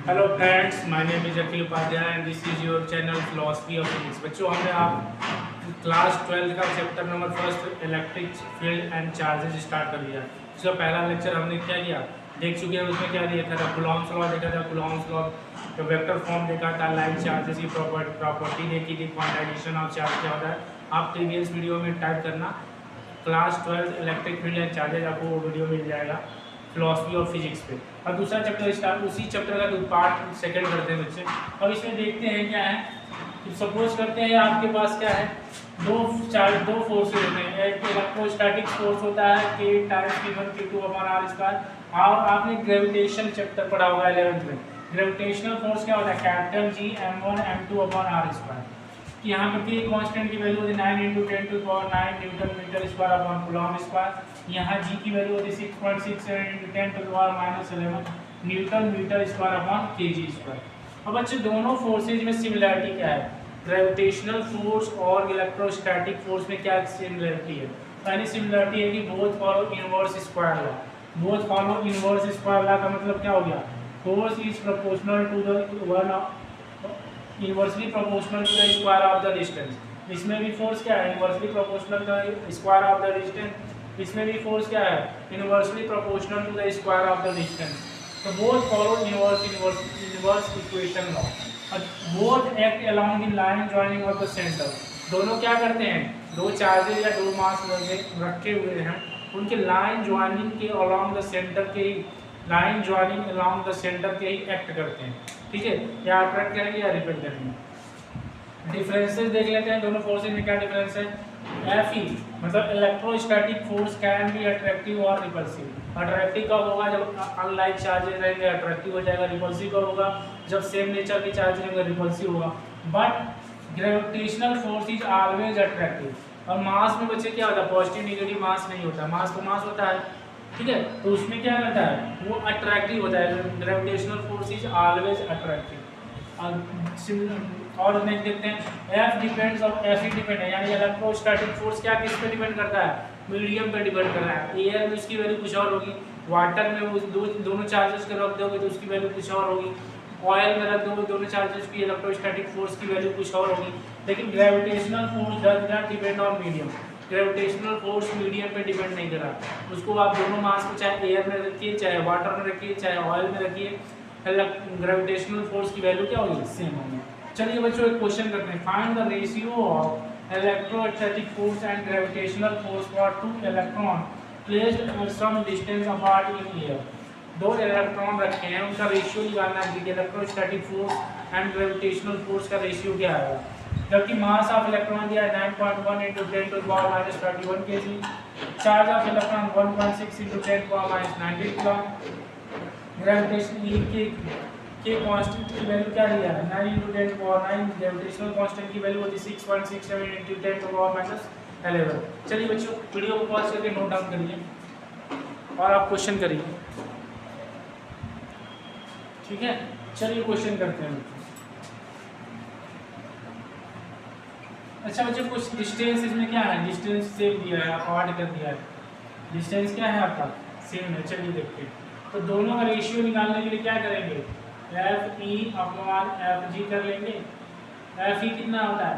Hello friends, my name is Akhil Upadhyay and this is your channel philosophy of physics. बच्चों, हमने आप class 12 का chapter number first electric field and charges start कर दिया। इसका पहला लेक्चर हमने क्या किया, देख चुके हैं। उसमें क्या देखा था, कूलॉम्स लॉ देखा था, कूलॉम्स लॉ तो वेक्टर फॉर्म देखा था, लाइन चार्जेस की प्रॉपर्टी देखी थी, क्वांटाइजेशन ऑफ चार्ज क्या होता है। आप प्रीवियस वीडियो में टाइप करना class 12 electric field and charges, आपको वो वीडियो मिल जाएगा फिलोसफी ऑफ फिजिक्स पे। और दूसरा चैप्टर स्टार्ट उसी चैप्टर का पार्ट सेकंड करते हैं बच्चे। और इसमें देखते हैं क्या है कि सपोज करते हैं आपके पास क्या है, दो फोर्सेज होते हैं। एक इलेक्ट्रोस्टैटिक फोर्स होता है के times P1 Q2 upon R square. और आपने ग्रेविटेशन चैप्टर पढ़ा होगा 11th में। ग्रेविटेशनल फोर्स क्या होता है, capital G m1 m2 upon R square. यहाँ पर के कांस्टेंट की वैल्यू होती है 9 × 10⁹ newton metre square upon coulomb square. यहाँ जी की वैल्यू होती है 6.67 × 10⁻−11 newton metre square upon kg square. अब बच्चे, दोनों फोर्सेज में सिमिलरिटी क्या है, ग्रेविटेशनल फोर्स और इलेक्ट्रोस्टैटिक फोर्स में क्या सिमिलरिटी है। पहली सिमिलरिटी है कि both follow inverse square law. Both follow inverse square law का मतलब क्या हो गया, force is proportional to the one inversely proportional to the square of the distance. इसमें भी फोर्स क्या है, inversely proportional to the square of the distance. इसमें भी फोर्स क्या है, inversely proportional to the square of the distance. तो both follow inverse equation law. Both act along the line joining of the centre. दोनों क्या करते हैं, दो चार्जेस या दो मास रखे हुए हैं, उनके लाइन ज्वाइनिंग के अलोंग द सेंटर के ही line joining along the centre के ही एक्ट करते हैं। ठीक है, या अट्रैक्ट करेंगे या रिपेल करेंगे। डिफरेंसेस देख लेते हैं, दोनों फोर्सेज में क्या डिफरेंस है। Fe मतलब electrostatic force can be attractive और रिपल्सिव। अट्रैक्टिव कब होगा, जब अनलाइक चार्जेस रहेंगे अट्रैक्टिव हो जाएगा। रिपल्सिव कब होगा, जब सेम नेचर के चार्ज रहेंगे रिपल्सिव होगा। But gravitational force is always attractive. और मास में बच्चे क्या होता है, पॉजिटिव नेगेटिव मास नहीं होता, मास तो मास होता है। ठीक है, तो उसमें क्या करता है, वो अट्रैक्टिव होता है। Gravitational force is always attractive. और नेक्स्ट देखते हैं, F depends on F he depend है, यानी इलेक्ट्रोस्टैटिक फोर्स क्या किस पे डिपेंड करता है, मीडियम पे डिपेंड कर रहा है। एयर में उसकी वैल्यू कुछ और होगी, वाटर में वो दोनों चार्जेस को रख दोगे तो उसकी वैल्यू कुछ और होगी, ऑयल में रख दोगे दोनों चार्जेस की इलेक्ट्रोस्टैटिक फोर्स की वैल्यू कुछ और होगी। लेकिन gravitational force does not depend on medium. Gravitational force medium पे डिपेंड नहीं कर रहा, उसको आप दोनों मास को चाहे एयर में रखिए, चाहे वाटर में रखिए, चाहे ऑयल में रखिए, ग्रेविटेशनल फोर्स की वैल्यू क्या होगी, सेम होगी। चलिए बच्चों, एक क्वेश्चन करते हैं। Find the ratio of electrostatic force and gravitational force for two electron placed at some distance apart in air. दो इलेक्ट्रॉन रखे हैं, उनका रेशियो निकालना है। Electrostatic force and gravitational force का रेशियो क्या आएगा। जबकि मास ऑफ इलेक्ट्रॉन दिया है 9.1 × 10⁻−31 kg, charge of electron 1.6 × 10⁻−19 coulomb. Gravitation के कांस्टेंट की वैल्यू क्या दिया है, 9 × 10⁻9। ग्रेविटेशनल कांस्टेंट की वैल्यू होती है 6.67 × 10⁻11। चलिए बच्चों, वीडियो को पॉज करके नोट डाउन करिए और आप क्वेश्चन करिए। ठीक है, चलिए क्वेश्चन करते हैं। अच्छा बच्चों, कुछ डिस्टेंस इसमें क्या है, डिस्टेंस सेम दिया है, अपार्ट कर दिया है। डिस्टेंस क्या है आपका, सेम है। चलिए देखते हैं, तो दोनों का रेशियो निकालने के लिए क्या करेंगे, FE अपॉन FG कर लेंगे। FE कितना होता है,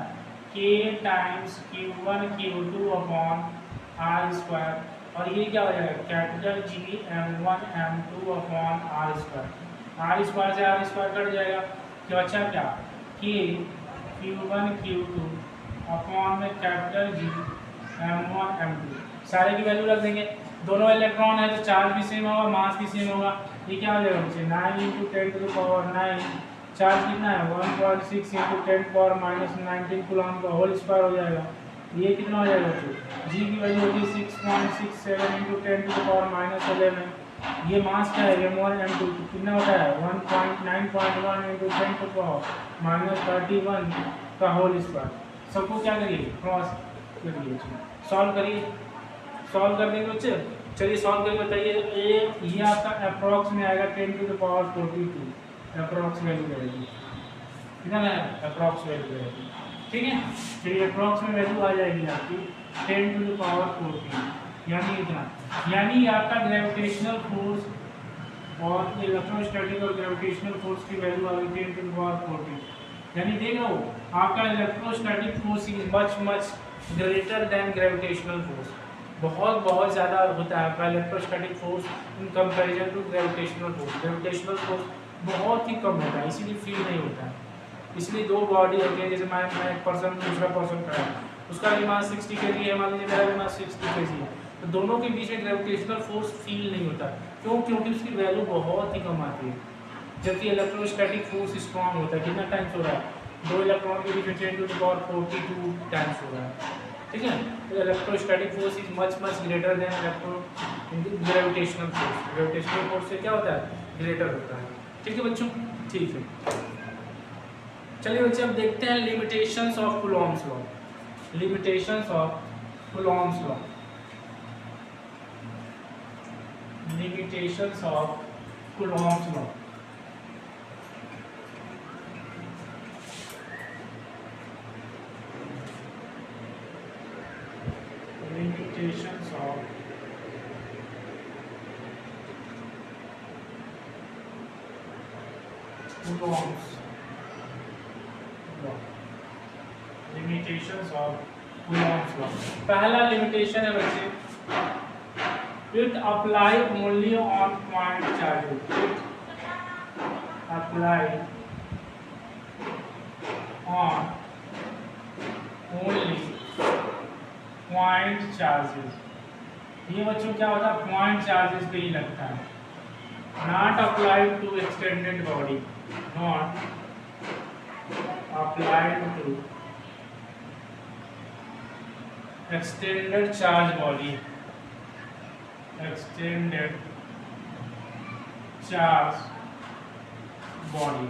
K times Q1 Q2 upon R square. और ये क्या हो जाएगा, capital G M1 M2 upon R square. R square से R स्क्वायर कट जाएगा, तो अच्छा क्या, K Q1 Q2 अपॉन में कैपिटल G M1 M2, सारे की वैल्यू रख देंगे। दोनों इलेक्ट्रॉन है तो चार्ज भी सेम होगा, मास भी सेम होगा। ये क्या हो जाएगा बच्चे, 9 × 10⁹9। चार्ज कितना है, 1.6 × 10⁻−19 कूलम का होल स्क्वायर हो जाएगा। ये कितना हो जाएगा बच्चे, जी की वैल्यू होगी 6.67 × 10⁻11। ये मास क्या है, M1 M2 कितना होता है, 1.9.1 × 10⁻31 का होल स्क्वायर। सबको क्या करिए, क्रॉस करिए, सॉल्व करिए। सॉल्व कर देंगे बच्चे, चलिए सॉल्व करके बताइए। ये आपका अप्रॉक्स में आएगा 10⁻42, अप्रॉक्स वैल्यू रहेगी, कितना है, अप्रॉक्स वैल्यू रहेगी। ठीक है, चलिए अप्रॉक्स में वैल्यू आ जाएगी आपकी 10⁻14, यानी इतना। यानी आपका ग्रेविटेशनल फोर्स और इलेक्ट्रोस्टैटिक और ग्रेविटेशनल फोर्स की वैल्यू आ गई 10 टू द पावर 14। यानी देख रहे हो आपका electrostatic force is much much greater than gravitational force. बहुत बहुत ज़्यादा होता है आपका electrostatic force in comparison to gravitational force. Gravitational force बहुत ही कम होता है, इसीलिए फील नहीं होता है। इसलिए दो बॉडी होती है, जैसे मैं एक पर्सन दूसरा पर्सन खड़ा है, उसका भी मास 60 kg है, मान लीजिए मेरा भी मास 60 kg है, तो दोनों के बीच में ग्रेविटेशनल फोर्स फील नहीं होता। क्यों? क्योंकि उसकी वैल्यू बहुत ही कम आती है, जबकि इलेक्ट्रोस्टैटिक फोर्स स्ट्रॉन्ग होता है। कितना टाइम्स हो रहा है? 2 इलेक्ट्रॉन के बीच में 10 टू द पावर 42 टाइम्स हो रहा है। ठीक है, तो electrostatic force is much much greater than gravitational force. Gravitational force से क्या होता है? ग्रेटर होता है। ठीक है बच्चों, ठीक है। चलिए बच्चे अब देखते हैं limitations of Coulomb's law. Limitations of Coulomb's law. Limitations of Coulomb's law. Limitations of Coulomb's law. Limitations of Coulomb's law. पहला लिमिटेशन है बच्चे, it apply only on point charges. It apply on only point charges. ये बच्चों क्या होता है? Point charges पे ही लगता है। Not applied to extended body, not applied to extended charge body, extended charge body.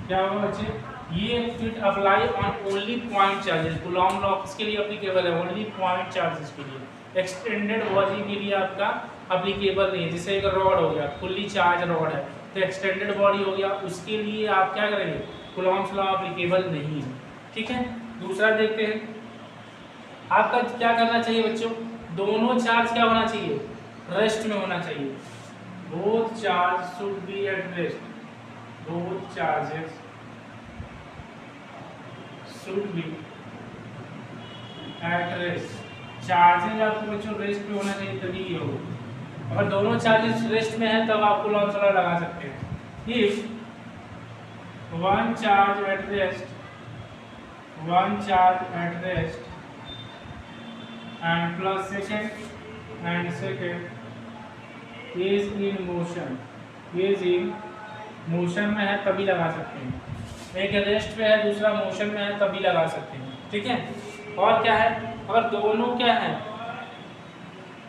क्या होगा बच्चे? ये fit apply on only point charges. Coulomb law किसके लिए एप्लीकेबल है? ओनली पॉइंट चार्जेस के लिए। एक्सटेंडेड बॉडी के लिए आपका एप्लीकेबल नहीं है। जैसे एक रॉड हो गया, फुल्ली चार्ज रॉड है, तो एक्सटेंडेड बॉडी हो गया, उसके लिए आप क्या करेंगे? कूलॉम्स लॉ एप्लीकेबल नहीं है। ठीक है, दूसरा देखते हैं। आपका क्या करना चाहिए बच्चों? दोनों चार्ज क्या होना चाहिए? रेस्ट में होना चाहिए। Both charge should be at rest. Both charges should be at rest। Charges आपको बच्चों रेस्ट पे होना चाहिए, तभी ये होगा। अगर दोनों चार्जेस रेस्ट में है तब आप कूलॉम्स लॉ लगा सकते हैं। If one charge at rest, one charge at rest and plus second is in motion, is in motion में है तभी लगा सकते हैं। एक रेस्ट पे है, दूसरा मोशन में है, तभी लगा सकते हैं। ठीक है, और क्या है? अगर दोनों क्या है,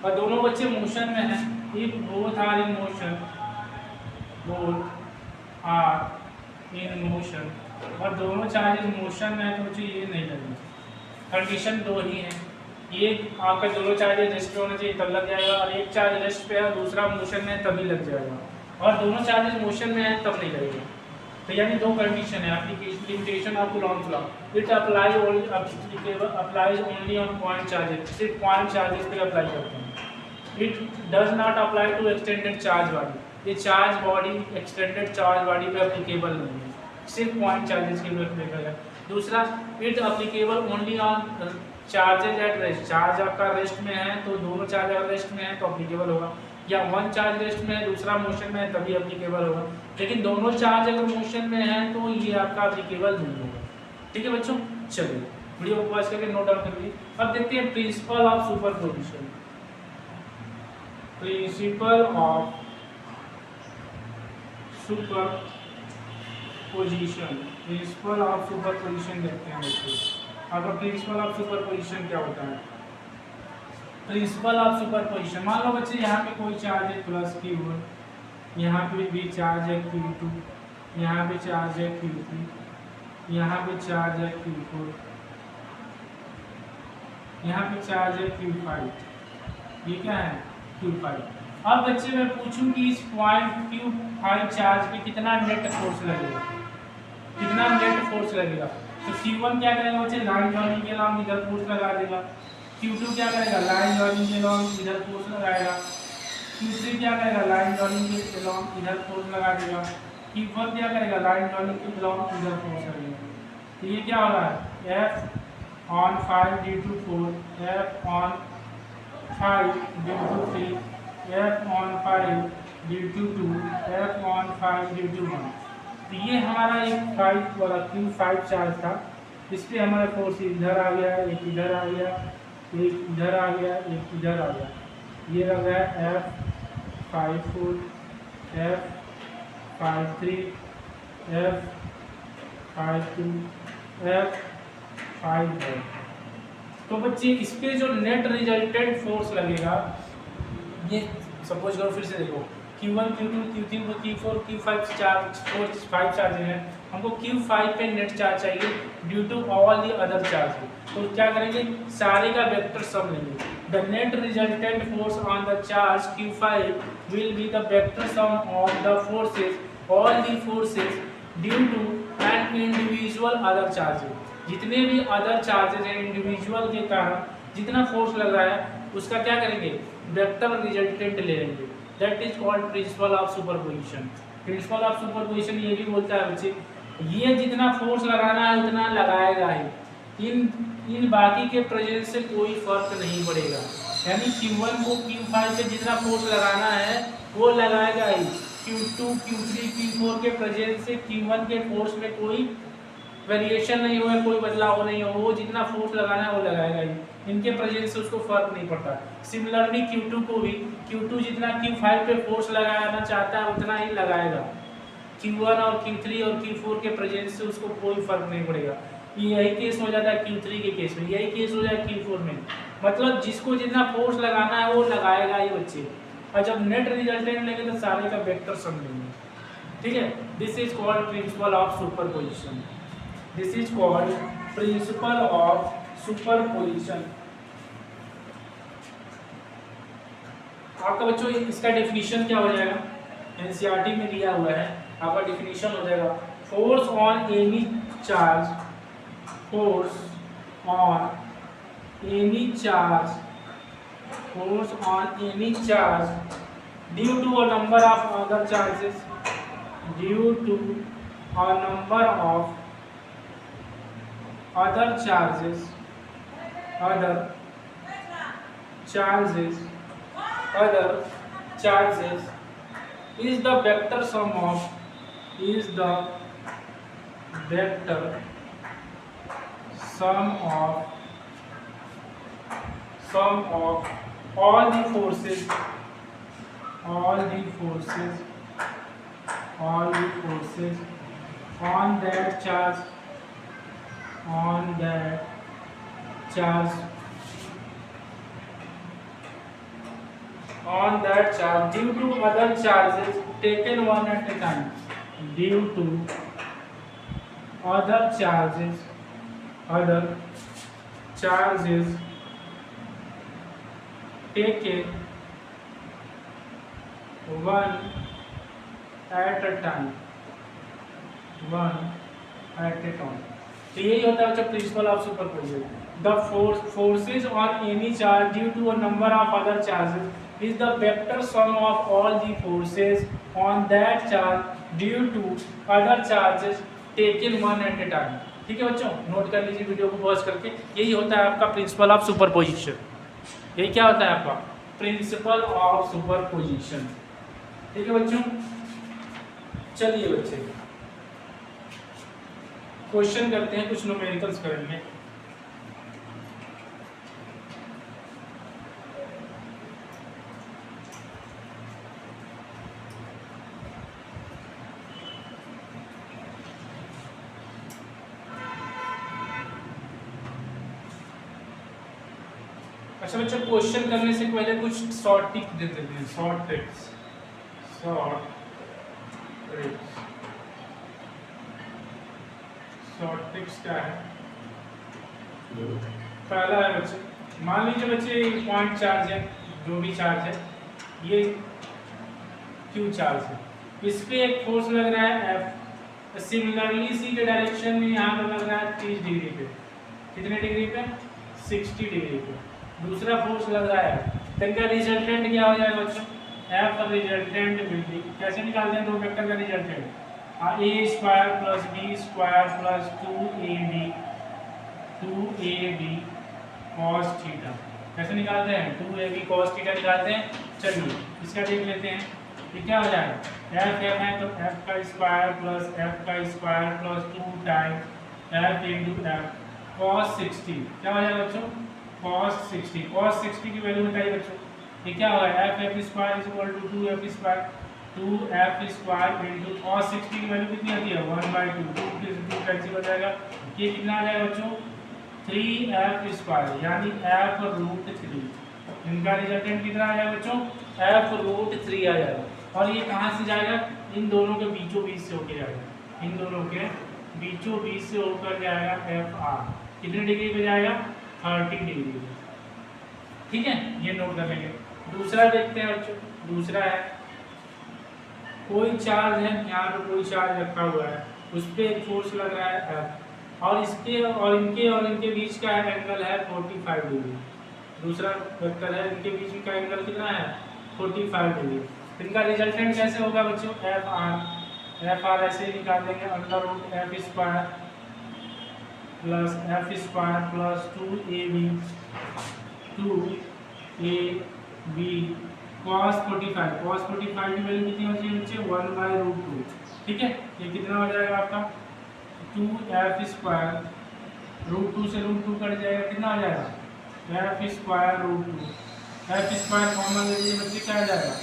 और दोनों बच्चे मोशन में हैं, if both are in motion, both are in motion, और दोनों चार्जेस मोशन में है, तो मुझे ये नहीं लगेगा। कंडीशन दो ही है, एक आपका दोनों चार्जेस रेस्ट पे होना चाहिए तब लग जाएगा, और एक चार्ज रेस्ट पे है दूसरा मोशन में है तभी लग जाएगा, और दोनों चार्जेस मोशन में है तब नहीं लगेगा। तो यानी दो कंडीशन है application limitation of Coulomb's law. It applies only on point charges, सिर्फ पॉइंट चार्जेस पे अप्लाई करते हैं। It does not apply to extended charge body. ये charge body extended charge body पे अप्लीकेबल नहीं है, सिर्फ पॉइंट चार्जेस के लिए अप्लीकेबल है। दूसरा, it applicable only on charges at rest. Charge आपका रेस्ट में है तो दोनों चार्ज अगर रेस्ट में है तो अप्लीकेबल होगा, या वन चार्ज रेस्ट में है दूसरा मोशन में है तभी एप्लीकेबल होगा। लेकिन दोनों चार्ज अगर मोशन में है तो ये आपका एप्लीकेबल नहीं होगा। ठीक है बच्चों, चलिए वीडियो को पॉज करके नोट डाउन कर लीजिए। अब देखते हैं principal of superposition. Principal of superposition, principal of superposition देखते हैं बच्चों। आपका प्रिंसिपल ऑफ सुपरपोजिशन क्या होता है? प्रिंसिपल ऑफ सुपरपोजिशन, मान लो बच्चे यहाँ पे कोई चार्ज है प्लस Q1, यहाँ पे भी चार्ज है Q2, यहाँ पे चार्ज है Q3, यहाँ पे चार्ज है Q4, यहाँ पे चार्ज है Q5, ये क्या है? Q5। अब बच्चे मैं पूछूं कि इस पॉइंट Q5 चार्ज पे कितना नेट फोर्स लगेगा, कितना नेट फोर्स लगेगा? तो Q1 क्या करेगा बच्चे? लाइन जॉइनिंग के नाम इधर फोर्स लगा देगा। Q2 क्या करेगा? लाइन जॉइनिंग के नाम इधर फोर्स लगाएगा। Q3 क्या करेगा, लाइन जॉइनिंग के अलोंग इधर फोर्स लगा देगा। Q4 क्या करेगा, लाइन जॉइनिंग के अलोंग इधर फोर्स लगेगा। तो ये क्या हो रहा है, F on 5 due to 4, F on 5 due to 3, F on 5 due to 2, F on 5 due to 1। तो ये हमारा एक 5 वाला Q5 चार्ज था। इस पर हमारा फोर्स इधर आ गया, एक इधर आ गया, एक इधर आ गया, एक इधर आ गया। ये लग रहा है F5 F5 F5 F5। तो बच्चे इस पे जो नेट रिजल्टेंट फोर्स लगेगा, ये सपोज करो, फिर से देखो Q1 Q2 Q3 Q4 Q5 5 charge हैं। हमको Q5 पे नेट चार्ज चाहिए due to all the other charge. तो क्या करेंगे, सारे का वेक्टर सम लेंगे। The net resultant force on the charge Q5 will be the vector sum of the forces all the forces due to an individual other charges. जितने भी other charges हैं individual के कारण जितना फोर्स लग रहा है उसका क्या करेंगे, वेक्टर रिजल्टेंट ले लेंगे। That is called principal of superposition. Principal of superposition ये भी बोलता है बच्चे, ये जितना फोर्स लगाना है उतना लगाएगा ही, इन बाकी के प्रेजेंस से कोई फर्क नहीं पड़ेगा। यानी Q1 को Q5 पे जितना फोर्स लगाना है वो लगाएगा ही। Q2 Q3 Q4 के प्रेजेंस से Q1 के फोर्स में कोई वेरिएशन नहीं हुआ, कोई बदलाव नहीं हो, वो जितना फोर्स लगाना है वो लगाएगा ही, इनके प्रेजेंस से उसको फर्क नहीं पड़ता। सिमिलरली Q2 को भी Q2 जितना Q5 पे फोर्स लगाना चाहता है उतना ही लगाएगा। Q1 और Q3 और Q4 के प्रेजेंस से उसको कोई फर्क नहीं पड़ेगा। यही केस हो जाता है Q3 के केस में, यही केस हो जाए Q4 में। मतलब जिसको जितना फोर्स लगाना है वो लगाएगा ही बच्चे, और जब नेट रिजल्टेंट लेंगे तो सारे का वेक्टर सम लेंगे। ठीक है, this is called principal of superposition. This is called principle of superposition। आपका बच्चों इसका डेफिनेशन क्या हो जाएगा, एनसीईआरटी में दिया हुआ है, आपका डेफिनेशन हो जाएगा force on any charge, force on any charge, force on any charge due to a number of other charges, due to a number of other charges is the vector sum of all the forces on that charge due to other charges taken one at a time, due to other charges taken one at a time, तो यही होता है principle of superposition. The forces on any charge due to a number of other charges is the vector sum of all the forces on that charge due to other charges taken one at a time. ठीक है बच्चों, note कर लीजिए video को pause करके। यही होता है आपका प्रिंसिपल ऑफ सुपरपोजिशन। यही क्या होता है आपका प्रिंसिपल ऑफ सुपरपोजिशन। ठीक है बच्चों, चलिए बच्चे क्वेश्चन करते हैं, कुछ न्यूमेरिकल्स करेंगे। अच्छा बच्चों, क्वेश्चन करने से पहले कुछ शॉर्ट टिप्स दे देते हैं। शॉर्ट ट्रिक्स क्या है। पहला है बच्चे, मान लीजिए बच्चे पॉइंट चार्ज है, जो भी चार्ज है, ये क्यू चार्ज है, इस पे एक फोर्स लग रहा है F। सिमिलरली इसी के डायरेक्शन में यहाँ पर लग रहा है 30 डिग्री पे। कितने डिग्री पे? 60 डिग्री पे दूसरा फोर्स लग रहा है। तो इनका रिजल्टेंट क्या हो जाएगा बच्चों? एफ रिजल्टेंट विल बी, कैसे निकालते हैं दो वेक्टर का resultant, a square plus b square plus 2ab cos theta, कैसे निकालते हैं 2ab कॉस थीटा निकालते हैं। चलिए इसका देख लेते हैं, ये क्या हो जाएगा एफ है तो एफ का स्क्वायर प्लस एफ का square plus 2 times F into F cos 60, क्या हो जाएगा बच्चों कॉस 60, कॉस 60 की वैल्यू बताइए बच्चों, ये क्या होगा F square is equal to 2f square, 2f square into cos 60 की वैल्यू कितनी आती है 1/2, 2 कैंसिल हो जाएगा, ये कितना आ जाएगा बच्चों 3f स्क्वायर यानी f√3, इनका रिजल्टेंट कितना आ जाएगा बच्चों f√3 आ जाएगा। और ये कहाँ से जाएगा, इन दोनों के बीचों बीच से होकर जाएगा, इन दोनों के बीचों बीच से होकर जाएगा FR, कितने डिग्री पे जाएगा 30 डिग्री पे, ठीक है ये नोट कर लेंगे। दूसरा देखते हैं बच्चों, दूसरा है कोई चार्ज है, यहाँ पे कोई चार्ज रखा हुआ है, उस पर एक फोर्स लग रहा है F, और इसके और इनके बीच का एंगल है 45 डिग्री, दूसरा वेक्टर है इनके बीच का एंगल कितना है 45 डिग्री, इनका रिजल्टेंट कैसे होगा बच्चों एफ आर ऐसे निकाल देंगे √f square plus f square plus 2ab cos 45, cos 45 की वैल्यू कितनी होती है बच्चे 1/√2, ठीक है ये कितना हो जाएगा आपका 2f स्क्वायर √2 से √2 कट जाएगा, कितना आ जाएगा f square √2, f square common ले लीजिए बच्चे क्या आ जाएगा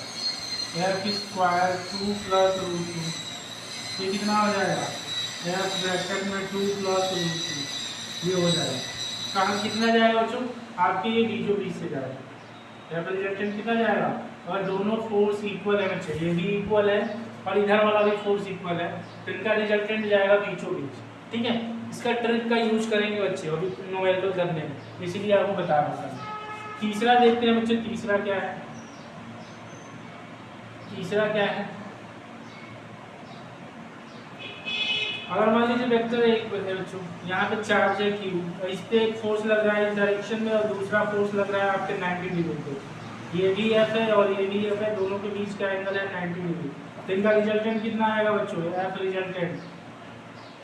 f स्क्वायर 2 प्लस √2, ये कितना हो जाएगा f ब्रैकेट में 2 प्लस √2, ये हो जाएगा, कहाँ कितना जाएगा बच्चों आपके ये बीचों बीच से जाएगा, f रिजल्टेंट कितना जाएगा, और दोनों फोर्स इक्वल रहना चाहिए, ये भी इक्वल है और इधर वाला भी फोर्स इक्वल है, तो इनका रिजल्टेंट जाएगा बीचों बीच, ठीक है। इसका ट्रिक का यूज करेंगे बच्चे अभी न्यूमेरिकल करने में, इसीलिए आपको बता रहा था। तीसरा देखते हैं बच्चे, तीसरा क्या है, तीसरा क्या है, अगर मान लीजिए वेक्टर एक है बच्चों, यहाँ पे चार्ज है Q, इस पे एक फोर्स लग रहा है इस डायरेक्शन में और दूसरा फोर्स लग रहा है आपके 90 डिग्री पे, ये भी F है और ये भी F है, दोनों के बीच का एंगल है 90 डिग्री, तो इनका रिजल्टेंट कितना आएगा बच्चों F resultant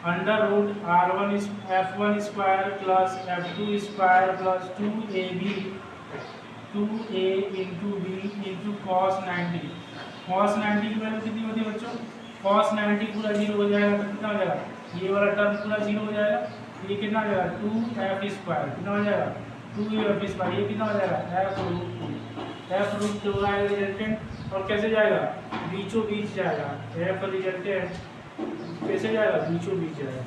√R1 F1 square plus F2 square plus 2a into b into cos 90, cos 90 की वैल्यू कितनी होती है बच्चों cos 90 पूरा 0 हो जाएगा, तो कितना हो जाएगा ये वाला टर्म पूरा 0 हो जाएगा, ये कितना हो जाएगा 2f स्क्वायर, कितना हो जाएगा 2f स्क्वायर, ये कितना हो जाएगा f√2 होगा रिजल्टेंट, और कैसे जाएगा बीचों बीच जाएगा, f रिजल्टेंट कैसे जाएगा बीचों बीच जाएगा,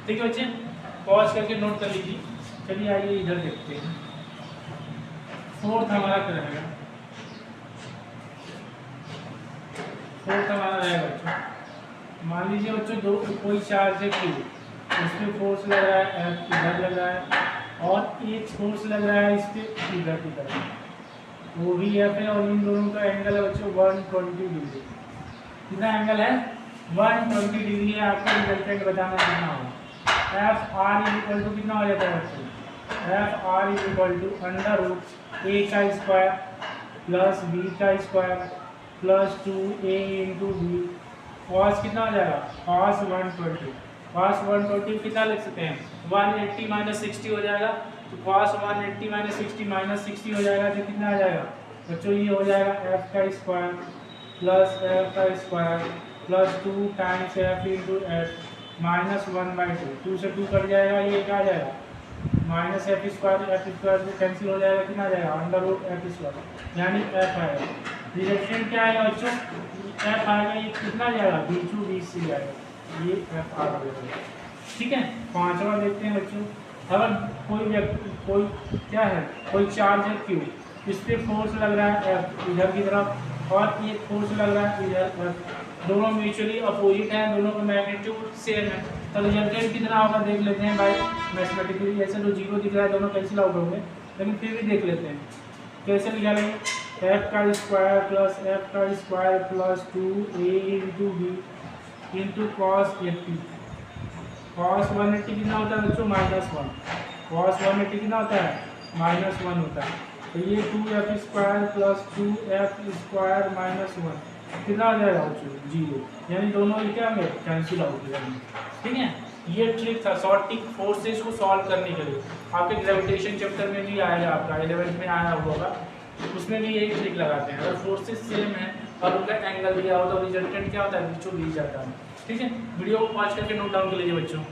ठीक है बच्चे पॉज करके नोट कर लीजिए। चलिए आइए इधर देखते हैं, फोर्थ हमारा क्या रहेगा, फोर्थ हमारा रहेगा बच्चों, मान लीजिए बच्चों दो कोई चार्ज है Q, उसमें फोर्स लग रहा है F इधर लग रहा है और एक फोर्स लग रहा है इस पे इधर की तरफ, वो भी F है और इन दोनों का एंगल है बच्चों 120 डिग्री, कितना एंगल है 120 डिग्री है, आपका रिजल्टेंट बताना कितना होगा एफ आर इक्वल टू कितना हो जाता है बच्चों F R equal to √a का स्क्वायर प्लस b का square plus 2a into B cos कितना हो जाएगा cos 120, cos 120 कितना लिख सकते हैं 180 माइनस 60 हो जाएगा, तो cos 180 माइनस 60 हो जाएगा, तो कितना आ जाएगा बच्चों ये हो जाएगा f का स्क्वायर प्लस f का square plus 2 times f into F minus 1/2, 2 से 2 कट जाएगा, ये क्या आ जाएगा माइनस f स्क्वायर से कैंसिल हो जाएगा, कितना आ जाएगा √f स्क्वायर यानी f आएगा, रिजल्टेंट क्या आएगा बच्चों f आएगा, ये कितना जाएगा बीचों बीच से जाएगा, ये f आ जाएगा, ठीक है। पांचवा देखते हैं बच्चों, अगर कोई क्या है कोई चार्ज है Q, इस पर फोर्स लग रहा है F इधर की तरफ और एक फोर्स लग रहा है इधर F, दोनों म्यूचुअली अपोजिट हैं, दोनों का मैग्नीट्यूड सेम है, तो रिजल्टेंट कितना होगा देख लेते हैं भाई मैथमेटिकली, ऐसे तो 0 दिख रहा है दोनों कैंसिल आउट होंगे, लेकिन फिर भी देख लेते हैं कैसे निकालेंगे, f का स्क्वायर प्लस f का square plus 2a into B into cos 80, cos 180 कितना होता है बच्चों -1, cos 180 कितना होता है -1 होता है, तो ये 2f² प्लस 2f² माइनस 1 कितना आ जाएगा बच्चों? 0। यानी दोनों ये क्या होंगे? कैंसिल आउट हो जाएंगे। ठीक है, ये ट्रिक था शॉर्टिंग फोर्सेज को सॉल्व करने के लिए। आपके ग्रेविटेशन चैप्टर में भी आएगा, आपका 11th में आया होगा, उसमें भी यही ट्रिक लगाते हैं। अगर फोर्सेज सेम है और उनका एंगल दिया हो तो रिजल्टेंट क्या होता है? बीचों बीच जाता है। ठीक है, वीडियो को पॉज करके नोट डाउन कर लीजिए बच्चों।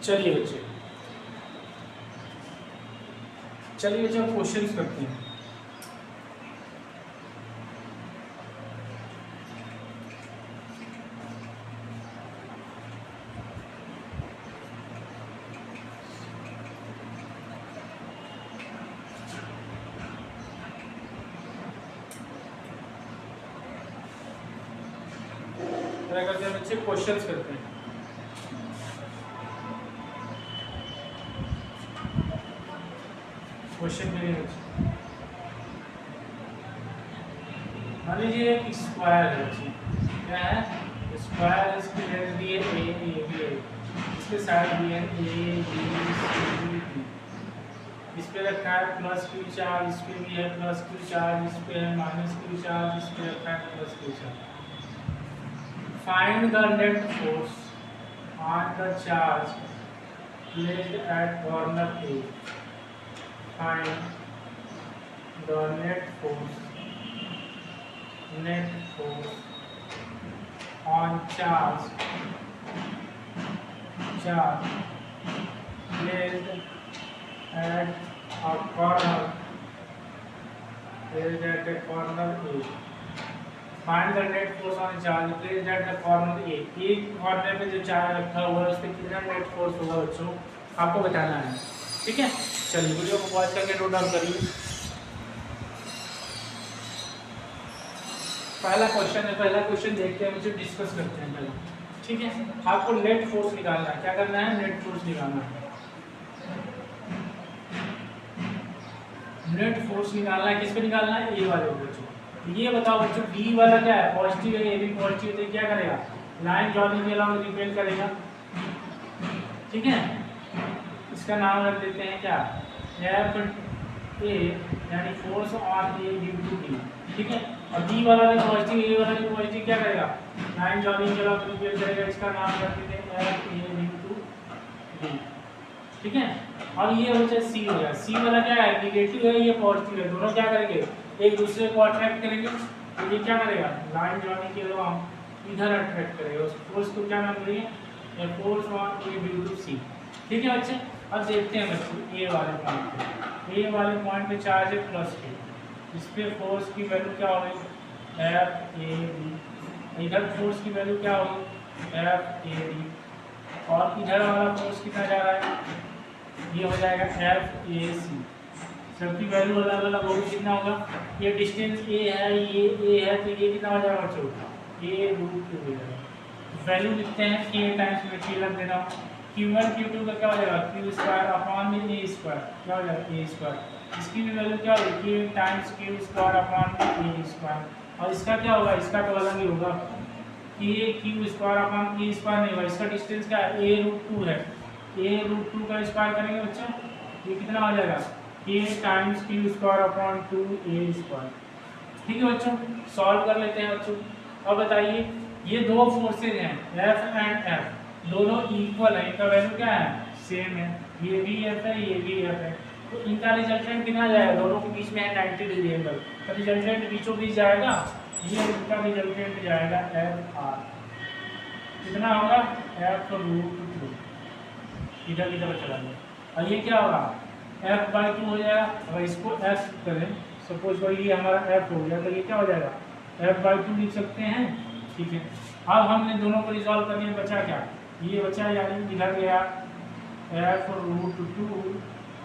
चलिए बच्चे क्वेश्चंस करते हैं। क्या करते हैं बच्चे? क्वेश्चंस करते हैं। क्वेश्चन करिए बच्चे। मान लीजिए एक स्क्वायर है बच्चे, क्या है? स्क्वायर, इसकी लेंथ दी है ए बी है, इसके साइड दी है ए बी सी डी, इस पे रखा है प्लस क्यू चार्ज, इस पे भी है प्लस क्यू चार्ज, इस पे है माइनस क्यू चार्ज, इस पे रखा है plus Q charge. Find the net force on the charge placed at corner A. Find the net force on charge placed at a corner A. Find the net force on charge placed at the corner A. एक corner पे जो charge रखा हुआ है उस पर कितना net force होगा बच्चों, आपको बताना है। ठीक है, चलिए वीडियो को पॉज करके नोट डाउन करिए। पहला क्वेश्चन है, पहला क्वेश्चन देखते हैं, मुझे डिस्कस करते हैं पहले। ठीक है, आपको नेट फोर्स निकालना है। क्या करना है? नेट फोर्स निकालना है। नेट फोर्स निकालना है, किस पे निकालना है? ए वाले बच्चों। ये बताओ बच्चों, बी वाला क्या है? पॉजिटिव है, ए भी पॉजिटिव है, तो क्या करेगा? लाइन जॉइनिंग के अलावा रिपेल करेगा। ठीक है, इसका नाम रख देते हैं क्या? एफ ए, यानी force on A due to D. ठीक है, और बी वाला भी पॉजिटिव, ए वाला भी पॉजिटिव, क्या करेगा? लाइन जॉइनिंग के अलावा रिपेल करेगा। इसका नाम रख देते हैं F A due to D. ठीक है, और ये हो जाए सी हो गया। सी वाला क्या है? निगेटिव है, ये पॉजिटिव है, दोनों क्या करेंगे? एक दूसरे को अट्रैक्ट करेंगे। तो ये क्या करेगा? लाइन जॉइनिंग के अलावा इधर अट्रैक्ट करेगा। उस फोर्स को क्या नाम देंगे? Force on A due to C. ठीक है बच्चे, अब देखते हैं बच्चे ए वाले पॉइंट पे। ए वाले पॉइंट पे चार्ज है प्लस के, इस पे फोर्स की वैल्यू क्या होगी? F A D. इधर फोर्स की वैल्यू क्या होगी? F A D. और इधर वाला फोर्स कितना जा रहा है? ये हो जाएगा एफ ए सी। सबकी वैल्यू अलग अलग होगी, कितना होगा? ये डिस्टेंस ए है, ये ए है, तो ये कितना हो जाएगा बच्चों? ए रूट 2 हो जाएगा। वैल्यू लिखते हैं के टाइम्स में के रख देना। Q1 Q2 का क्या हो जाएगा? Q स्क्वायर अपॉन में ए स्क्वायर, क्या हो जाएगा? ए स्क्वायर। इसकी भी वैल्यू क्या होगी? K times Q square upon में ए स्क्वायर। और इसका क्या होगा? इसका तो अलग ही होगा, K Q स्क्वायर अपॉन ए स्क्वायर नहीं होगा। इसका डिस्टेंस क्या है? ए रूट 2 है, ए रूट 2 का स्क्वायर करेंगे बच्चों, ये कितना हो जाएगा? K times Q square upon 2a square. ठीक है बच्चों, सॉल्व कर लेते हैं बच्चों। अब बताइए, ये दो फोर्सेज हैं F एंड F, दोनों इक्वल है, इनका वैल्यू क्या है? सेम है। ये भी F है, ये भी F है, तो इनका रिजल्टेंट कितना जाएगा? दोनों के बीच में है 90 डिग्री एंगल, तो रिजल्टेंट बीचों बीच जाएगा। ये इनका रिजल्टेंट जाएगा एफ आर। कितना होगा? एफ रूट 2, इधर की तरफ चला गया। और ये क्या होगा? एफ बाई 2 हो जाएगा। अगर इसको एफ करें, सपोज करो ये हमारा एफ हो गया, तो ये क्या हो जाएगा? एफ बाई 2 लिख सकते हैं। ठीक है, अब हमने दोनों को रिजॉल्व कर लिया, बचा क्या? ये बचा, यानी इधर गया एफ रूट 2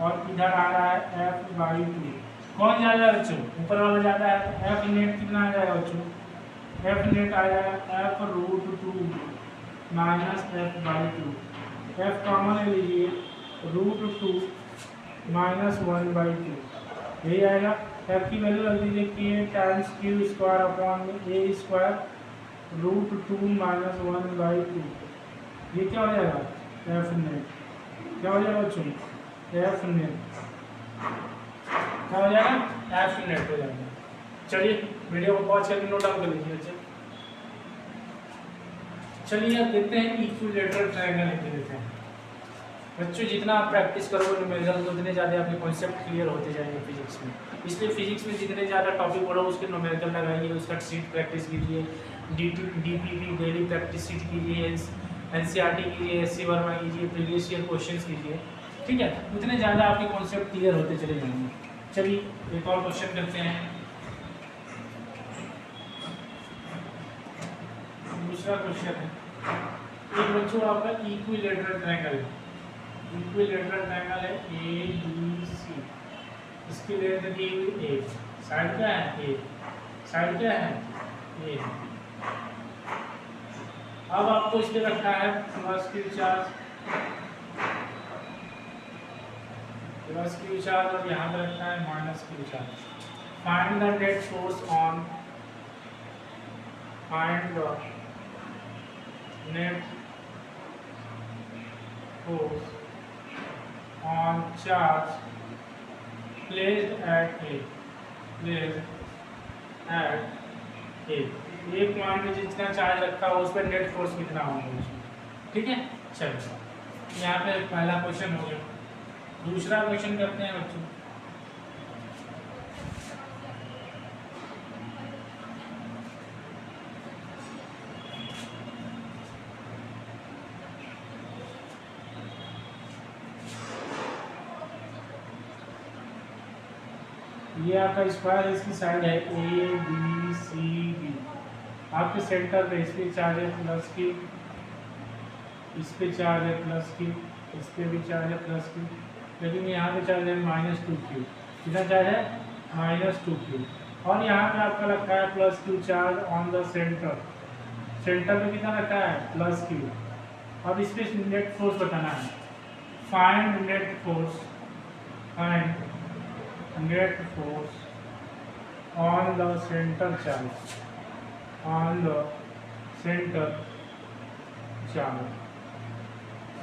और इधर आ रहा है एफ बाई 2। कौन ज़्यादा है बच्चों? ऊपर वाला ज़्यादा है, तो एफ नेट कितना आ जाएगा बच्चों? एफ नेट आ जाएगा F root 2 minus F by 2। F common ले लीजिए, रूट 2 माइनस 1 बाई 2, यही आएगा। एफ की वैल्यू रख दीजिए के टाइम्स क्यू स्क्वायर अपॉन ए स्क्वायर √2 - 1/2। ये क्या हो जाएगा? F net. क्या हो जाएगा बच्चों? F net. क्या हो जाएगा? एफ नेट हो जाएगा। चलिए वीडियो को पॉज करके नोट डाउन कर लीजिए बच्चे। चलिए अब देखते हैं इक्विलेटरल ट्रायंगल लिख देते हैं। बच्चों जितना आप प्रैक्टिस करोगे न्यूमेरिकल उतने ज़्यादा आपके कॉन्सेप्ट क्लियर होते जाएंगे फिजिक्स में। इसलिए फिजिक्स में जितने ज़्यादा टॉपिक पढ़ो उसके न्यूमेरिकल लगाइए, उसका शीट प्रैक्टिस कीजिए, DPP डेली प्रैक्टिस शीट कीजिए, NCERT कीजिए, SC वर्मा कीजिए, प्रीवियस ईयर क्वेश्चन कीजिए। ठीक है, उतने ज़्यादा आपके कॉन्सेप्ट क्लियर होते चले जाएंगे। चलिए एक और क्वेश्चन करते हैं। दूसरा क्वेश्चन है एक बच्चों आपका इक्विलेटरल ट्रायंगल है। इक्विलेटरल ट्रायंगल है ABC। इसकी लेंथ दी हुई A, साइड क्या है? A, साइड क्या है? A। अब आपको इस पे रखा है प्लस Q चार्ज, और यहाँ पे रखा है minus Q charge. Find the net force on, find the net force on charge placed at A, एक पॉइंट में जितना चार्ज रखा हो उस पर नेट फोर्स कितना होगा? ठीक है, चलो यहाँ पे पहला क्वेश्चन हो गया। दूसरा क्वेश्चन करते हैं बच्चों। ये आपका स्क्वायर है, इसकी साइड है ABCD। आपके सेंटर पे इस पे चार्ज है प्लस Q, इस पे चार्ज है प्लस Q, इस पे भी चार्ज है प्लस Q, लेकिन यहाँ पे चार्ज है -2Q। कितना चार्ज है? -2Q। और यहाँ पे आपका रखा है plus Q charge on the centre. Centre में कितना रखा है? Plus Q। अब इस पे नेट फोर्स बताना है। Find net force, find net force on the center charge, on the center charge।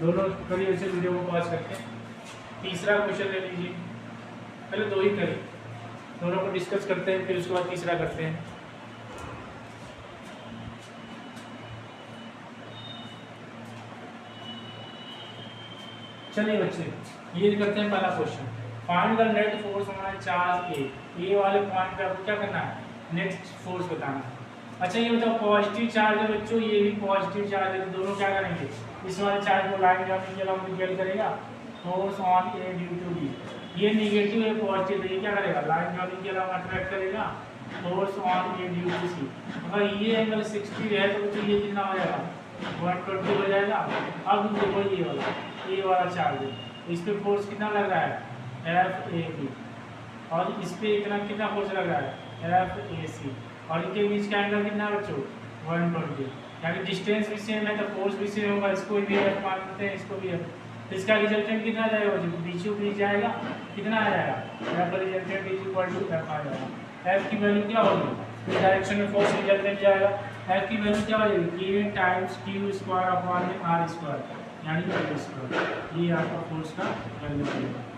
दोनों करिए इसे, वीडियो को पॉज करके। तीसरा क्वेश्चन ले लीजिए, पहले दो ही करिए, दोनों को डिस्कस करते हैं, फिर उसके बाद तीसरा करते हैं। चलिए बच्चे ये करते हैं पहला question. Find the net force on charge A वाले पॉइंट पे आपको क्या करना है? नेट फोर्स बताना है। अच्छा ये बताओ पॉजिटिव चार्ज है बच्चों, ये भी पॉजिटिव चार्ज है, तो दोनों क्या करेंगे? इस वाले चार्ज को लाइन जाने के अलावा निकल करेगा force on A due to B. ये नेगेटिव है, पॉजिटिव है, ये क्या करेगा? लाइन जाने के अलावा अट्रैक्ट करेगा force on A due to C. अगर ये एंगल 60 है तो बच्चों ये कितना हो जाएगा? 120 हो जाएगा। अब देखो ये वाला चार्ज है, इस पे फोर्स कितना लग रहा है? FAB। और इस पे इतना कितना फोर्स लग रहा है? FAC। और इनके बीच का एंगल कितना है बच्चों? 120। यानी डिस्टेंस भी सेम है तो फोर्स भी सेम होगा। इसको भी F मानते हैं, इसको भी F। तो इसका रिजल्टेंट कितना आ जाएगा बच्चों? बीचों बीच जाएगा, कितना आ जाएगा? F रिजल्टेंट = F आ जाएगा। F की वैल्यू क्या होगी? इस डायरेक्शन में फोर्स रिजल्टेंट जाएगा। F की वैल्यू क्या हो जाएगी? K times Q square upon R square, यानी L स्क्वायर। ये आपका फोर्स का वैल्यू आएगा।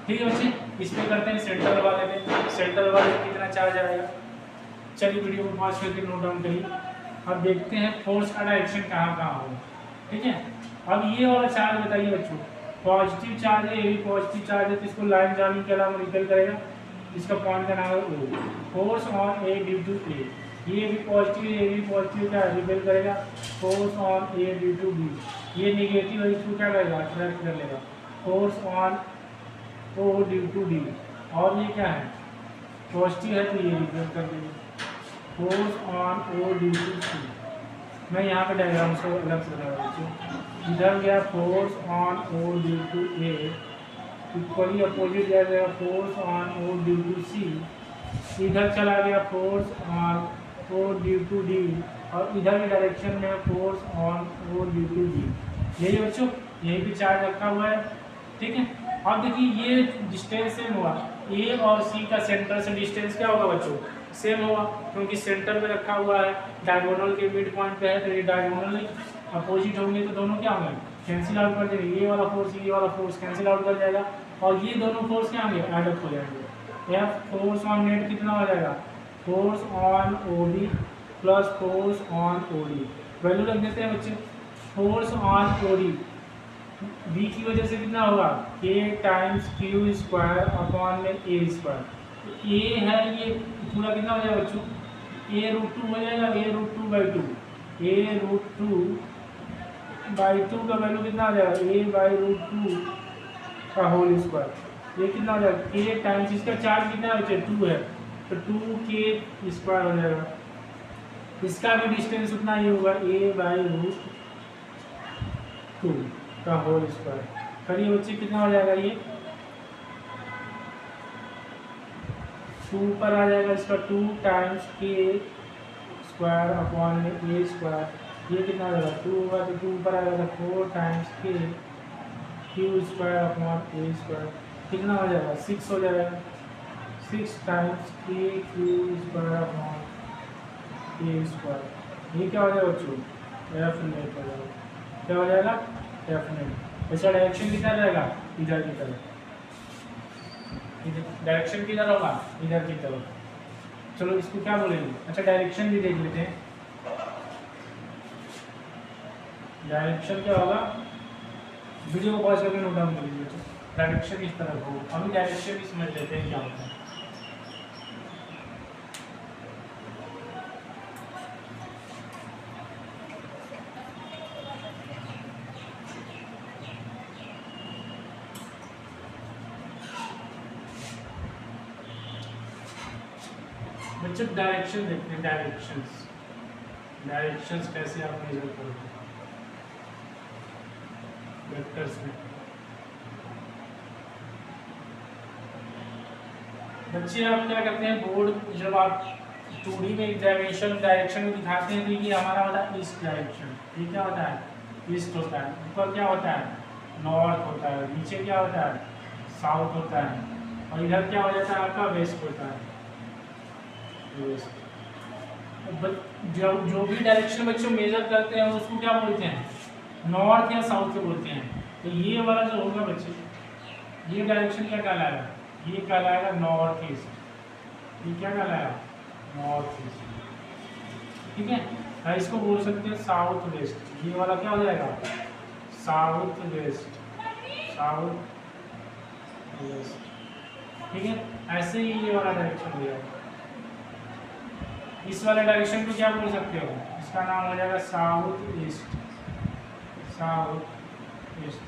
ठीक है बच्चे, इस पे करते हैं सेंटर वाले में। सेंटर वाले में कितना चार्ज आएगा? चलिए वीडियो को पॉज करके नोट डाउन करिए। अब देखते हैं फोर्स का डायरेक्शन कहाँ कहाँ होगा। ठीक है, अब ये वाला चार्ज बताइए बच्चों, पॉजिटिव चार्ज है, ये भी पॉजिटिव चार्ज है, तो इसको लाइन जाने के अलावा निकल करेगा। इसका पॉइंट का नाम है O। Force on A due to A, ये भी पॉजिटिव है, ये भी पॉजिटिव क्या रिपेल करेगा? Force on A due to B. ये नेगेटिव है, इसको क्या करेगा? अट्रैक्ट कर लेगा। Force on O due to D. और ये क्या है? पॉजिटिव है तो ये रिपेल कर देगा। Force on O due to C. मैं यहाँ पे डायग्राम से अलग से लगा रहा हूँ। इधर गया force on O due to A, equally opposite जाएगा force on O due to C. इधर चला गया force on O due to D, और इधर की डायरेक्शन में force on O due to D. यही बच्चों, यही भी चार्ज रखा हुआ है। ठीक है, अब देखिए ये डिस्टेंस सेम हुआ, ए और सी का सेंटर से डिस्टेंस क्या होगा बच्चों, सेम होगा, क्योंकि सेंटर पे रखा हुआ है, डायगोनल के मिड पॉइंट पे है, तो ये डायगोनल अपोजिट होंगे तो दोनों क्या होंगे, कैंसिल आउट कर देंगे, ये वाला फोर्स कैंसिल आउट कर जाएगा, और ये दोनों फोर्स क्या होंगे, ऐड अप हो जाएंगे। या फोर्स ऑन नेट कितना हो जाएगा, force on OD plus force on OD, value रख देते हैं बच्चे। फोर्स ऑन ओडी बी की वजह से कितना होगा, k times Q square upon में ए स्क्वायर। ए है ये पूरा कितना हो जाएगा बच्चों, ए रूट 2 हो जाएगा, a root 2 by 2, a root 2 by 2 का वैल्यू कितना आ जाएगा, ए बाई रूट 2 का होल स्क्वायर, ये कितना हो जाएगा, k टाइम्स इसका चार्ज कितना है बच्चे, 2 है, तो 2k स्क्वायर हो जाएगा। इसका भी डिस्टेंस उतना ही होगा, ए बाई रूट 2 का होल स्क्वायर। करिए बच्चे कितना हो जाएगा, ये 2 पर आ जाएगा, इसका 2 टाइम्स के स्क्वायर अपॉन में ए स्क्वायर, ये कितना हो जाएगा 2 होगा, तो 2 पर आ जाएगा 4 टाइम्स के क्यू स्क्वायर अपॉन ए स्क्वायर, कितना हो जाएगा 6 हो जाएगा, 6 टाइम्स के क्यू स्क्वायर अपॉन ए स्क्वायर, ये क्या हो जाएगा बच्चों, एफ नेट हो जाएगा, क्या हो जाएगा, एफ नेट। इसका डायरेक्शन कितना रहेगा, इधर की तरफ, डायरेक्शन किधर होगा, इधर की तरफ। चलो इसको क्या बोलेंगे, अच्छा डायरेक्शन भी देख लेते हैं, डायरेक्शन क्या होगा, वीडियो को पॉज करके नोट डाउन कर लीजिए, डायरेक्शन इस तरफ होगा। अभी डायरेक्शन भी समझ लेते हैं क्या होता है। बच्चों डायरेक्शन देखते हैं, डायरेक्शंस कैसे आप मेजर करोगे वेक्टर्स में। बच्चे आप क्या करते हैं, बोर्ड जब आप 2D में डायमेंशन डायरेक्शन में दिखाते हैं, तो ये हमारा वाला ईस्ट डायरेक्शन, ये क्या होता है, ईस्ट होता है, ऊपर क्या होता है, नॉर्थ होता है, नीचे क्या होता है, साउथ होता है, और इधर क्या हो जाता है आपका, वेस्ट होता है। जो भी डायरेक्शन बच्चों मेजर करते हैं उसको क्या बोलते हैं, नॉर्थ या साउथ के बोलते हैं। तो ये वाला जो होगा बच्चे, ये डायरेक्शन क्या कहलाएगा, ये कहलाएगा नॉर्थ ईस्ट, ये क्या कहलाएगा, नॉर्थ ईस्ट, ठीक है। इसको बोल सकते हैं साउथ वेस्ट, ये वाला क्या हो जाएगा, साउथ वेस्ट, साउथ वेस्ट, ठीक है। ऐसे ही ये वाला डायरेक्शन हो जाएगा। इस वाले डायरेक्शन को क्या बोल सकते हो, इसका नाम हो जाएगा साउथ ईस्ट, साउथ ईस्ट।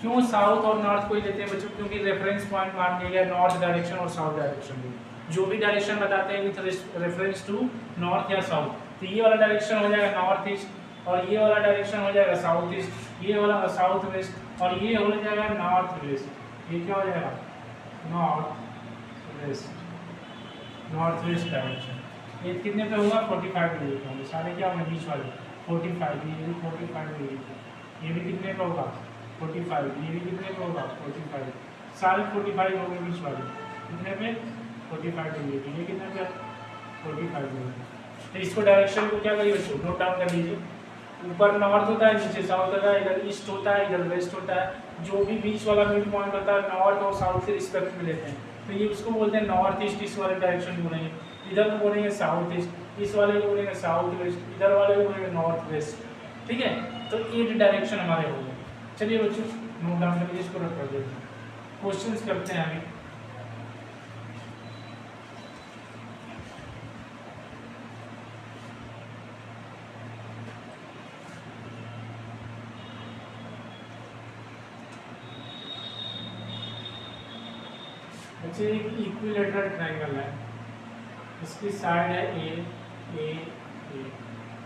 क्यों साउथ और नॉर्थ को ही लेते हैं बच्चों, क्योंकि रेफरेंस पॉइंट मान लिया गया नॉर्थ डायरेक्शन और साउथ डायरेक्शन में, जो भी डायरेक्शन बताते हैं विथ रेफरेंस टू नॉर्थ या साउथ। तो ये वाला डायरेक्शन हो जाएगा नॉर्थ ईस्ट, और ये वाला डायरेक्शन हो जाएगा साउथ ईस्ट, ये वाला साउथ वेस्ट, और ये हो जाएगा नॉर्थ वेस्ट। ये क्या हो जाएगा, नॉर्थ वेस्ट डायरेक्शन। ये कितने पे होगा, 45 डिग्री पे होंगे सारे, क्या होंगे बीच वाले 45, ये भी 45 डिग्री, ये भी कितने पे होगा 45, ये भी कितने पे होगा 45, सारे 45 होंगे बीच वाले, कितने पे 45 डिग्री पे, ये कितने पे 45 डिग्री। तो इसको डायरेक्शन को क्या करिए बच्चों, नोट डाउन कर लीजिए। ऊपर नॉर्थ होता है, नीचे साउथ होता है, इधर ईस्ट होता है, इधर वेस्ट होता है। जो भी बीच वाला मिड पॉइंट होता है नॉर्थ और साउथ के रिस्पेक्ट में लेते हैं, तो ये उसको बोलते हैं नॉर्थ ईस्ट। इस वाले डायरेक्शन में बोलेंगे, इधर को बोलेंगे साउथ ईस्ट, इस वाले को बोलेंगे साउथ वेस्ट, इधर वाले को बोलेंगे नॉर्थ वेस्ट, ठीक है। तो 8 डायरेक्शन हमारे हो गए। चलिए बच्चों नोट डाउन करके इसको रख कर देते हैं, क्वेश्चंस करते हैं अभी। बच्चे एक इक्विलेटरल ट्रायंगल है, इसकी साइड है ए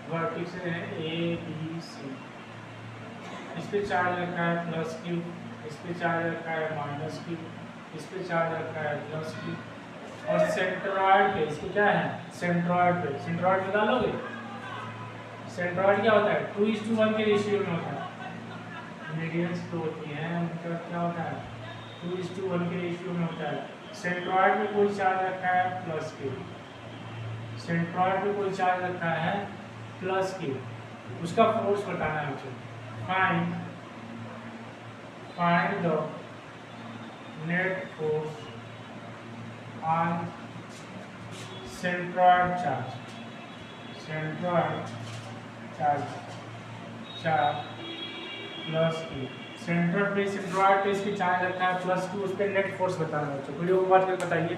वर्टिक्स है ABC, इस पे चार्ज रखा है +Q, इस पे चार्ज रखा है -Q, इस पे चार्ज रखा है +Q, और सेंट्रॉइड पे इसको क्या है, सेंट्रॉइड पे, सेंट्रॉइड निकालोगे, सेंट्रॉइड क्या होता है 2:1 के रेशियो में होता है। मीडियंस तो होती हैं, उनका क्या होता है 2:1 के रेशियो में होता है। सेंट्रॉइड में कोई चार्ज रखा है प्लस के, सेंट्रॉइड में कोई चार्ज रखा है प्लस के, उसका फोर्स बताना है मुझे। Find the net force on centroid charge, centroid charge plus की, सेंट्रॉइड पे सेंट्रॉइड पे इसकी चार्ज रखा है प्लस की, उस पर नेट फोर्स बताना है। तो वीडियो को बात करके बताइए।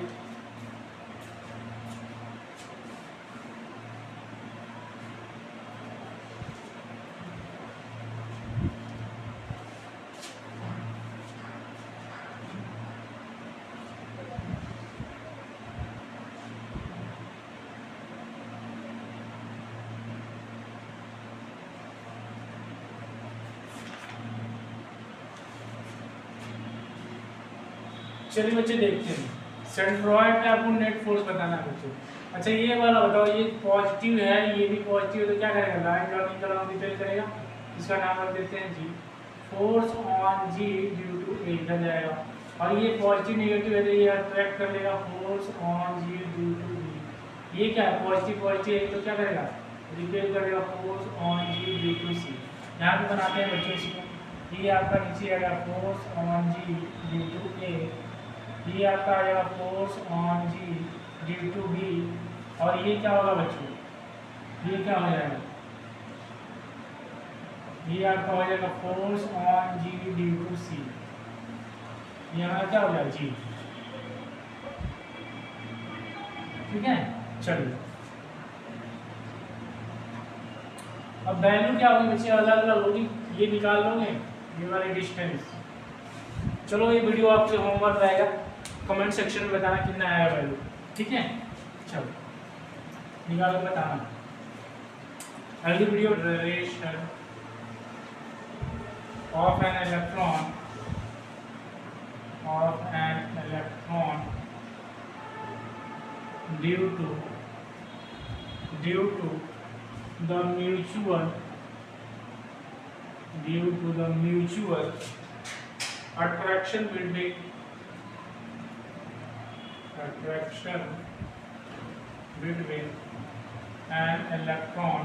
चलिए बच्चे देखते हैं, सेंट्रॉइड पे आपको नेट फोर्स बताना है बच्चों। अच्छा ये वाला बताओ, ये पॉजिटिव है, ये भी पॉजिटिव है, तो क्या करेगा, लाइन लर्निंग का डिपेंड करेगा, इसका नाम रख देते हैं G. Force on G due to A इधर जाएगा, और ये पॉजिटिव नेगेटिव है तो ये अट्रैक्ट कर लेगा force on G due to B. ये क्या है, पॉजिटिव पॉजिटिव है तो क्या करेगा, रिपेल करेगा force on G due to C. यहाँ पे बनाते हैं बच्चों इसको, ये आपका नीचे आएगा force on G due to A, ये आपका आ जाएगा force on G due to B, और ये क्या होगा बच्चों, ये क्या हो जाएगा, ये आपका हो जाएगा force on G due to C. यहाँ क्या हो जाएगा जी, ठीक है। चलिए अब वैल्यू क्या होगी बच्चे, अलग अलग होगी, ये निकाल लोगे ये वाली डिस्टेंस। चलो ये वीडियो आपके होमवर्क रहेगा, कमेंट सेक्शन में बताना कितना आया वैल्यू, ठीक है। चलो निकालो बताना। अगली video radiation of an electron due to the mutual attraction between an electron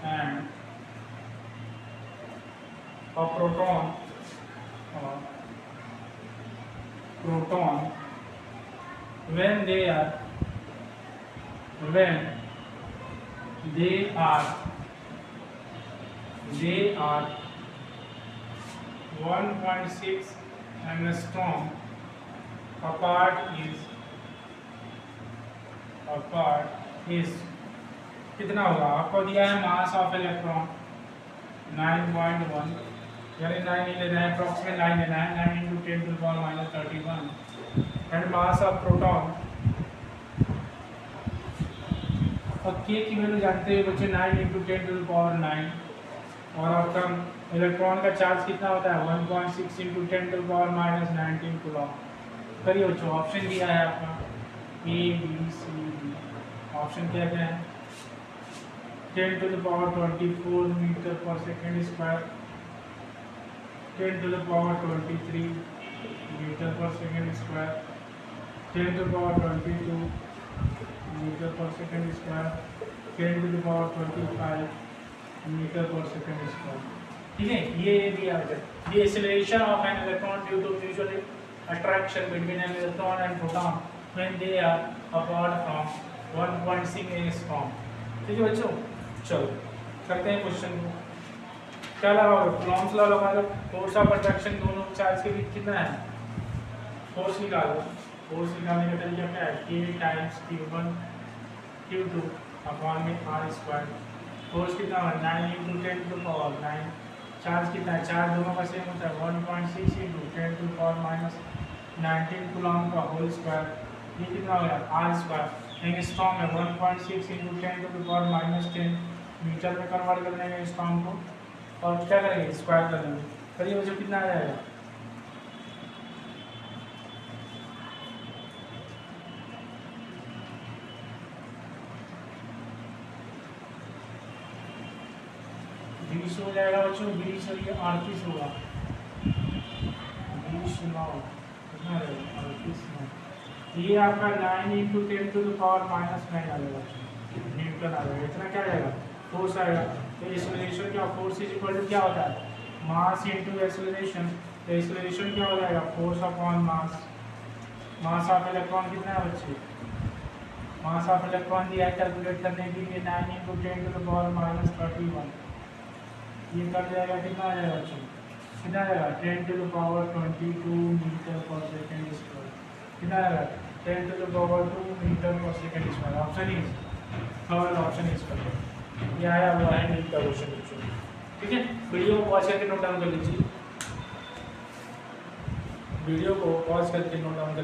and a proton when they are 1.6 angstrom apart is कितना होगा, आपको दिया है मास ऑफ इलेक्ट्रॉन 9.1, यानी 9 नहीं लेना है, अप्रॉक्सीमेट 9 लेना है, 9 × 10⁻31 एंड मास ऑफ प्रोटॉन, और के की वैल्यू जानते हैं बच्चे 9 × 10⁻9, और आपका इलेक्ट्रॉन का चार्ज कितना होता है 1.6 × 10⁻19 कूलम। करिए बच्चों, ऑप्शन दिया है आपका A B C D, option क्या क्या है 10⁻24 metre per second square, 10⁻23 metre per second square, 10⁻22 metre per second square, 10⁻25 metre per second square, ठीक है। ये दिया है the acceleration of an electron due to mutual attraction between an electron and proton when they are apart from 1.6 angstrom, ठीक है बच्चों। चलो करते हैं क्वेश्चन को, क्या लगाओगे, कूलॉम्स लॉ लगा लो, फोर्स ऑफ अट्रैक्शन दोनों चार्ज के बीच कितना है, फोर्स निकालो, फोर्स निकालने का तरीका क्या है, k times q1 q2 upon में r², फोर्स कितना है 9 × 10⁻9, चार्ज कितना है, चार्ज दोनों का सेम होता है 1.6 × 10⁻19 कूलॉम का होल स्क्वायर, ये कितना हो गया r², एंगस्ट्रॉम है 1.6 × 10⁻10 मीटर में कन्वर्ट कर देंगे एंगस्ट्रॉम को, और क्या करेंगे स्क्वायर कर देंगे, करिए बच्चों कितना आ जाएगा, बीस हो जाएगा बच्चों, 20 और ये 38 होगा, 20 9 कितना कितना रहेगा 38 ये आपका 9 इंटू 10 टू द पावर -9 आ जाएगा, न्यूटन आ जाएगा। इतना क्या आएगा, फोर्स आएगा। तो एक्सेलरेशन क्या, फोर्स इज इक्वल टू क्या होता है, मास इंटू एक्सेलरेशन। तो एक्सेलरेशन क्या हो जाएगा, force upon mass. Mass of electron कितना है बच्चे, मास ऑफ इलेक्ट्रॉन दिया है कैलकुलेट करने के लिए 9 इंटू 10 टू द पावर -31। ये कर जाएगा, कितना आ जाएगा बच्चों, कितना आएगा 10 to the power 22 metre per second square. कितना आएगा 10 to the power 2 metre per second square. Option is third, option is correct. ये आया हुआ है नीट का क्वेश्चन बच्चों। ठीक है, वीडियो को पॉज करके नोट डाउन कर लीजिए, वीडियो को पॉज करके नोट डाउन कर